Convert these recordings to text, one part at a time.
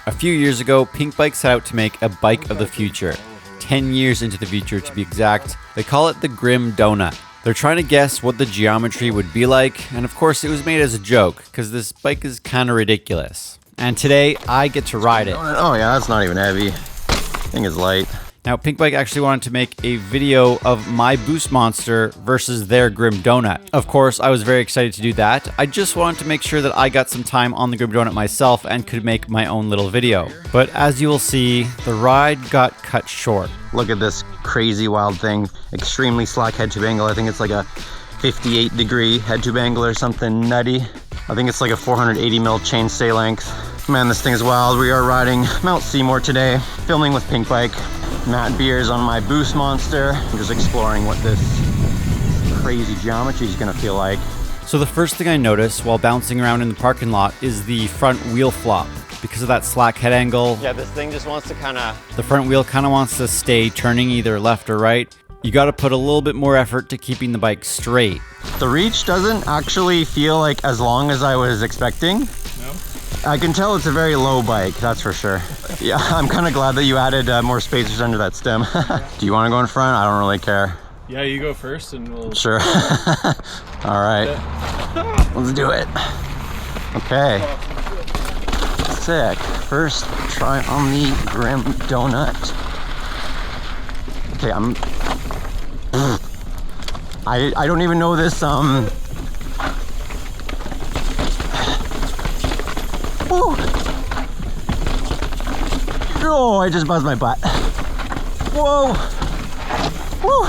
A few years ago, Pinkbike set out to make a bike of the future. 10 years into the future to be exact. They call it the Grim Donut. They're trying to guess what the geometry would be like, and of course it was made as a joke, because this bike is kind of ridiculous. And today, I get to ride it. Oh yeah, that's not even heavy. Thing is light. Now, Pinkbike actually wanted to make a video of my Boostmaster versus their Grim Donut. Of course, I was very excited to do that. I just wanted to make sure that I got some time on the Grim Donut myself and could make my own little video. But as you will see, the ride got cut short. Look at this crazy wild thing. Extremely slack head tube angle. I think it's like a 58-degree head tube angle or something nutty. I think it's like a 480mm chainstay length. Man, this thing is wild. We are riding Mount Seymour today, filming with Pinkbike. Matt Beers on my Boostmaster. I'm just exploring what this crazy geometry is gonna feel like. So the first thing I noticed while bouncing around in the parking lot is the front wheel flop. Because of that slack head angle, Yeah, this thing just wants to the front wheel kind of wants to stay turning either left or right. You got to put a little bit more effort to keeping the bike straight. The reach doesn't actually feel like as long as I was expecting. No? I can tell it's a very low bike, that's for sure. Yeah, I'm kind of glad that you added more spacers under that stem. Do you want to go in front? I don't really care. Yeah, you go first and we'll... Sure. All right. Let's do it. Okay. Sick. First try on the Grim Donut. Okay, I don't even know this Woo. Oh, I just buzzed my butt. Whoa. Woo.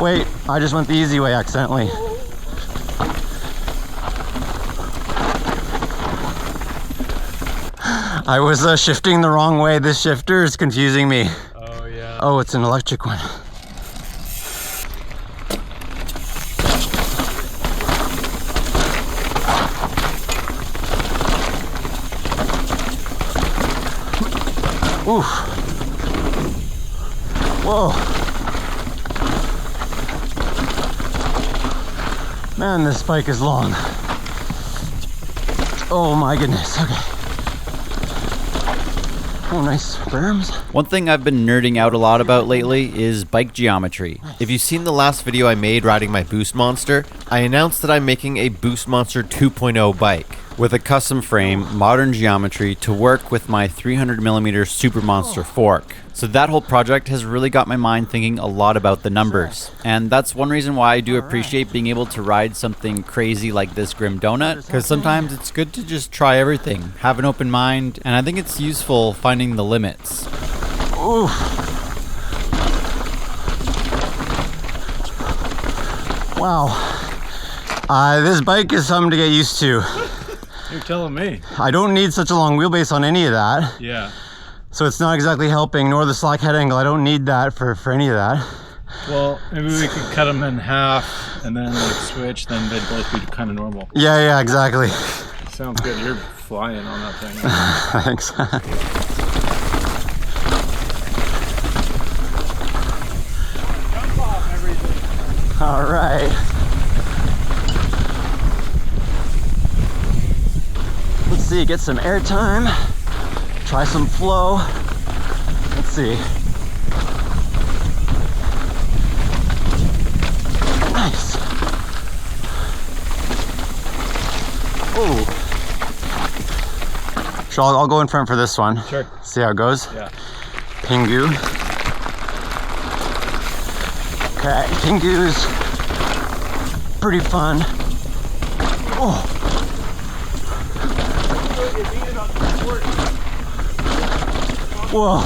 Wait, I just went the easy way accidentally. I was shifting the wrong way. This shifter is confusing me. Oh, yeah. Oh, it's an electric one. Oof. Whoa. Man, this bike is long. Oh my goodness, okay. Oh, nice berms. One thing I've been nerding out a lot about lately is bike geometry. If you've seen the last video I made riding my Boostmaster, I announced that I'm making a Boostmaster 2.0 bike with a custom frame, modern geometry to work with my 300mm Supermonster fork. So that whole project has really got my mind thinking a lot about the numbers. And that's one reason why I do appreciate being able to ride something crazy like this Grim Donut, because sometimes it's good to just try everything, have an open mind, and I think it's useful finding the limits. Ooh. Wow. This bike is something to get used to. You're telling me. I don't need such a long wheelbase on any of that. Yeah. So it's not exactly helping, nor the slack head angle. I don't need that for any of that. Well, maybe we could cut them in half and then like switch, then they'd both be kind of normal. Yeah, exactly. Sounds good. You're flying on that thing. Thanks. Jump off everything. All right. Let's see, get some air time. Try some flow. Let's see. Nice. Oh. Sure, I'll go in front for this one. Sure. See how it goes. Yeah. Pingu. Okay, Pingu's pretty fun. Oh. Whoa.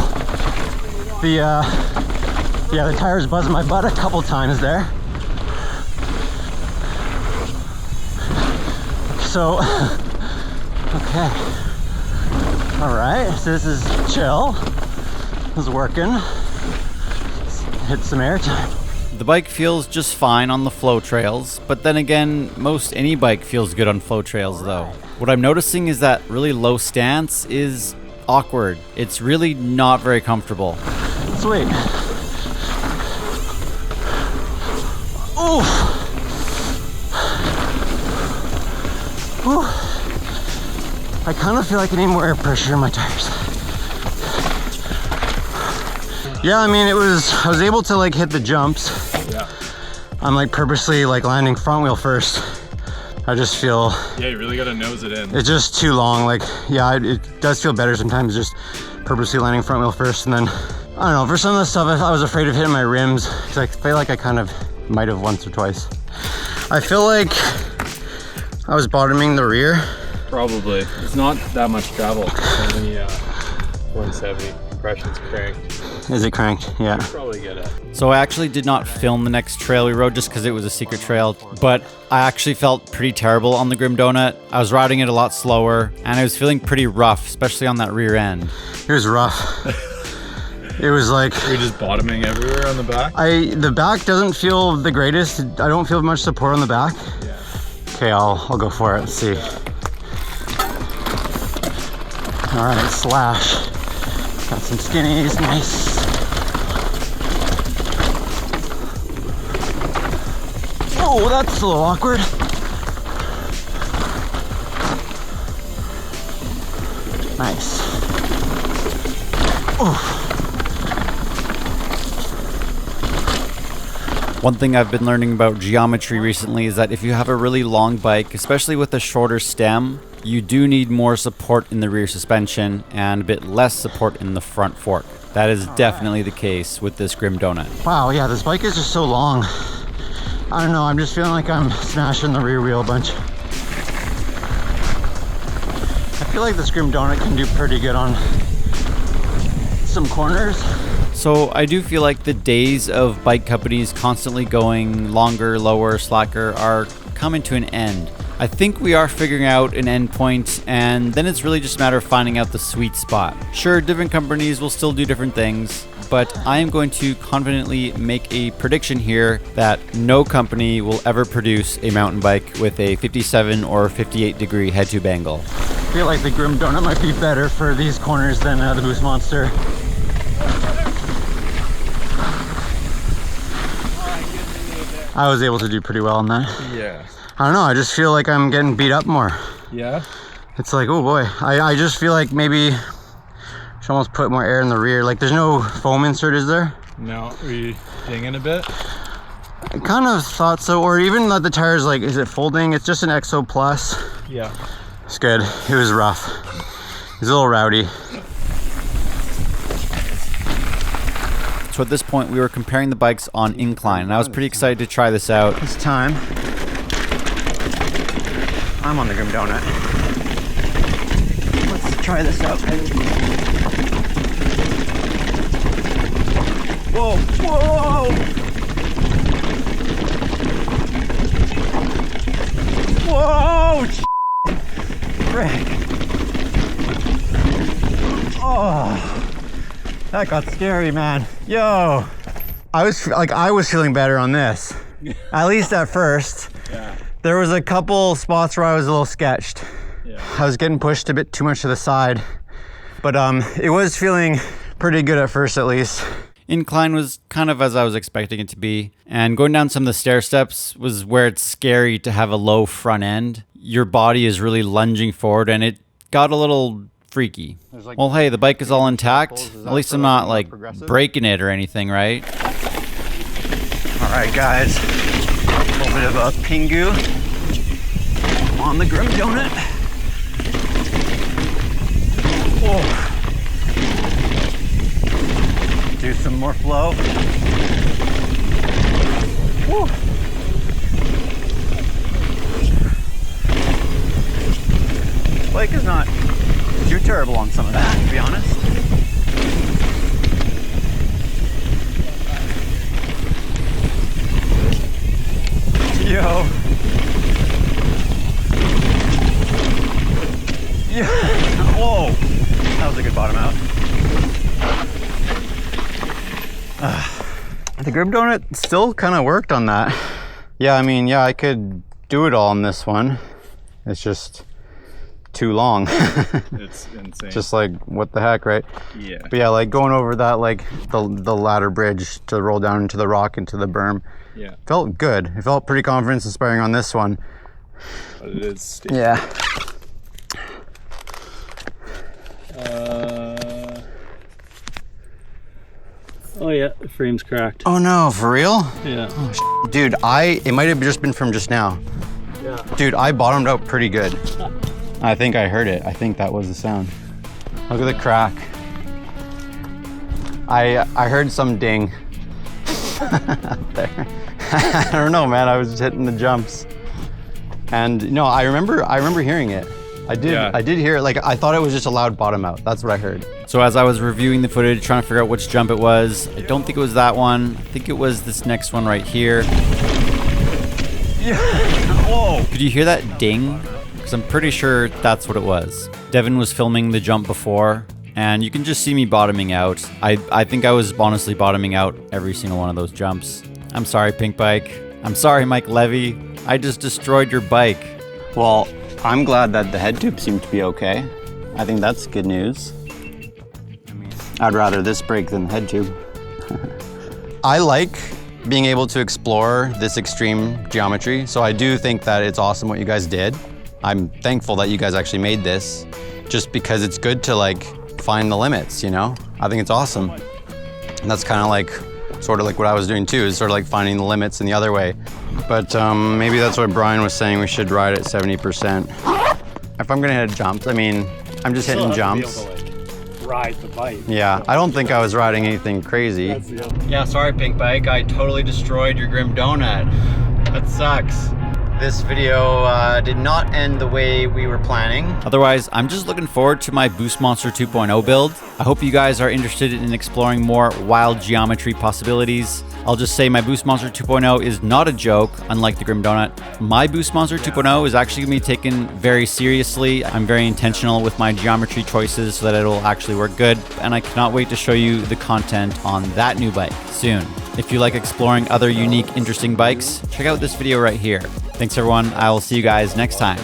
The tires buzzed my butt a couple times there. So, okay. All right, so this is chill. This is working. Let's hit some air time. The bike feels just fine on the flow trails, but then again, most any bike feels good on flow trails though. What I'm noticing is that really low stance is awkward. It's really not very comfortable. Sweet. Oof. Whew. I kind of feel like I need more air pressure in my tires. Yeah, I mean, I was able to like hit the jumps. Yeah. I'm like purposely like landing front wheel first. I just feel... Yeah, you really gotta nose it in. It's just too long. Like, yeah, it does feel better sometimes just purposely landing front wheel first. And then, I don't know, for some of the stuff, I was afraid of hitting my rims because I feel like I kind of might have once or twice. I feel like I was bottoming the rear. Probably. It's not that much travel. Only 170. Compression's cranked. Is it cranked? Yeah. Probably get it. So I actually did not film the next trail we rode just because it was a secret trail, but I actually felt pretty terrible on the Grim Donut. I was riding it a lot slower and I was feeling pretty rough, especially on that rear end. It was rough. It was like... You're just bottoming everywhere on the back? The back doesn't feel the greatest. I don't feel much support on the back. Yeah. Okay, I'll go for it. Let's see. All right, slash. Got some skinnies, nice. Oh, that's a little awkward. Nice. Oh. One thing I've been learning about geometry recently is that if you have a really long bike, especially with a shorter stem, you do need more support in the rear suspension and a bit less support in the front fork. That is definitely the case with this Grim Donut. Wow, yeah, this bike is just so long. I don't know, I'm just feeling like I'm smashing the rear wheel a bunch. I feel like this Grim Donut can do pretty good on some corners. So I do feel like the days of bike companies constantly going longer, lower, slacker are coming to an end. I think we are figuring out an end point, and then it's really just a matter of finding out the sweet spot. Sure, different companies will still do different things, but I am going to confidently make a prediction here that no company will ever produce a mountain bike with a 57 or 58 degree head tube angle. I feel like the Grim Donut might be better for these corners than the Boostmaster. I was able to do pretty well on that. Yeah. I don't know, I just feel like I'm getting beat up more. Yeah? It's like, oh boy. I just feel like maybe I should almost put more air in the rear. Like there's no foam insert, is there? No, are you dinging a bit? I kind of thought so, or even that the tires, like, is it folding? It's just an XO Plus. Yeah. It's good. It was rough. It was a little rowdy. So at this point, we were comparing the bikes on incline, and I was pretty excited to try this out. This time, I'm on the Grim Donut. Let's try this out. Whoa, whoa! Whoa! Frick. Oh, that got scary, man. Yo, I was feeling better on this, at least at first. Yeah. There was a couple spots where I was a little sketched. Yeah. I was getting pushed a bit too much to the side, but it was feeling pretty good at first, at least. Incline was kind of as I was expecting it to be, and going down some of the stair steps was where it's scary to have a low front end. Your body is really lunging forward, and it got a little freaky. Well, hey, the bike is all intact. At least I'm not like breaking it or anything, right? All right, guys, a little bit of a pingu on the Grim Donut. Whoa. Do some more flow. Woo. Bike is not too terrible on some of that, to be honest. Yo. Yeah. Whoa. That was a good bottom out. The Grim Donut still kind of worked on that. Yeah, I mean, yeah, I could do it all on this one. It's just too long. It's insane. Just like, what the heck, right? Yeah. But yeah, like going over that, like the ladder bridge to roll down into the rock, into the berm. Yeah. Felt good. It felt pretty confidence inspiring on this one. But it is steep. Yeah. Oh yeah, the frame's cracked. Oh no, for real? Yeah. Oh, dude, it might have just been from just now. Yeah. Dude, I bottomed out pretty good. I think I heard it. I think that was the sound. Look at the crack. I heard some ding out there. I don't know, man. I was just hitting the jumps. And no, I remember hearing it. I did hear it. Like, I thought it was just a loud bottom out. That's what I heard. So as I was reviewing the footage, trying to figure out which jump it was, I don't think it was that one. I think it was this next one right here. Yeah. Whoa. Could you hear that ding? Because I'm pretty sure that's what it was. Devin was filming the jump before, and you can just see me bottoming out. I think I was honestly bottoming out every single one of those jumps. I'm sorry, Pinkbike. I'm sorry, Mike Levy. I just destroyed your bike. Well, I'm glad that the head tube seemed to be okay. I think that's good news. I'd rather this break than the head tube. I like being able to explore this extreme geometry, so I do think that it's awesome what you guys did. I'm thankful that you guys actually made this, just because it's good to like find the limits, you know? I think it's awesome. And that's kind of like, sort of like what I was doing too, is sort of like finding the limits in the other way. But maybe that's what Brian was saying, we should ride at 70%. If I'm gonna hit jumps, I mean, I'm just hitting jumps. Ride the bike. Yeah, I don't think I was riding anything crazy. Yeah, sorry Pinkbike, I totally destroyed your Grim Donut. That sucks. This video did not end the way we were planning. Otherwise, I'm just looking forward to my Boostmaster 2.0 build. I hope you guys are interested in exploring more wild geometry possibilities. I'll just say my Boostmaster 2.0 is not a joke, unlike the Grim Donut. My Boostmaster 2.0 is actually going to be taken very seriously. I'm very intentional with my geometry choices so that it'll actually work good, and I cannot wait to show you the content on that new bike soon. If you like exploring other unique, interesting bikes, check out this video right here. Thanks everyone, I will see you guys next time.